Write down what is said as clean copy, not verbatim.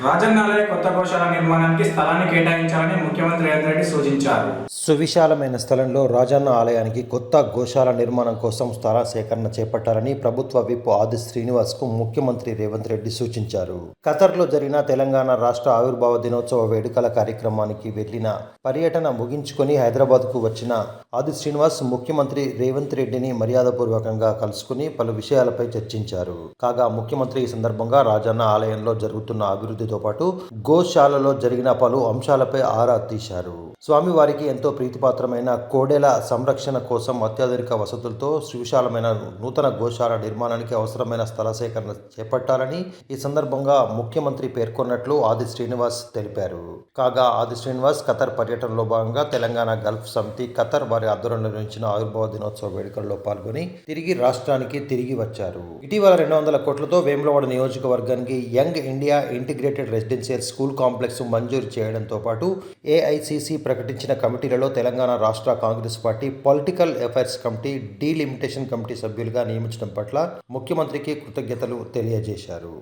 రాజన్నాలయ కొత్త గోశాల నిర్మాణానికి స్థలాన్ని కేటాయించాలని ముఖ్యమంత్రి రేవంత్ రెడ్డి సూచించారు. సువిశాలమైన స్థలంలో రాజన్న ఆలయానికి కొత్త గోశాల నిర్మాణం కోసం స్థల సేకరణ చేపట్టాలని ప్రభుత్వ విప్ ఆది శ్రీనివాస్కు ముఖ్యమంత్రి రేవంత్ రెడ్డి సూచించారు. ఖతర్లో జరిగిన తెలంగాణ రాష్ట్ర ఆవిర్భావ దినోత్సవ వేడుకల కార్యక్రమానికి వెళ్లిన పర్యటన ముగించుకొని హైదరాబాద్కు వచ్చిన ఆది శ్రీనివాస్ ముఖ్యమంత్రి రేవంత్ రెడ్డిని మర్యాదపూర్వకంగా కలుసుకుని పలు విషయాలపై చర్చించారు. కాగా ముఖ్యమంత్రి ఈ సందర్భంగా రాజన్న ఆలయంలో జరుగుతున్న అభివృద్ధితో పాటు గోశాలలో జరిగిన పలు అంశాలపై ఆరా తీశారు. స్వామివారికి ఎంతో ప్రీతిపాత్రమైన కోడెల సంరక్షణ కోసం అత్యాధునిక వసతులతో సువిశాలమైన నూతన గోశాల నిర్మాణానికి అవసరమైన స్థల సేకరణ చేపట్టాలని ఈ సందర్భంగా ముఖ్యమంత్రి పేర్కొన్నట్లు ఆది శ్రీనివాస్ తెలిపారు. కాగా ఆది శ్రీనివాస్ ఖతర్ పర్యటనలో భాగంగా తెలంగాణ గల్ఫ్ సమితి ఖతర్ వారి ఆధ్వర్యంలో నిర్వహించిన ఆవిర్భావ దినోత్సవ వేడుకల్లో పాల్గొని తిరిగి రాష్ట్రానికి తిరిగి వచ్చారు. ఇటీవల 200 కోట్లతో వేములవాడ నియోజకవర్గానికి young India integrated residential school complex మంజూరు చేయడంతో పాటు ఏఐసిసి ప్రకటించిన కమిటీలలో తెలంగాణ రాష్ట్ర Congress party political affairs committee, delimitation committee సభ్యులుగా నియమించడం పట్ల ముఖ్యమంత్రికి కృతజ్ఞతలు తెలియజేశారు.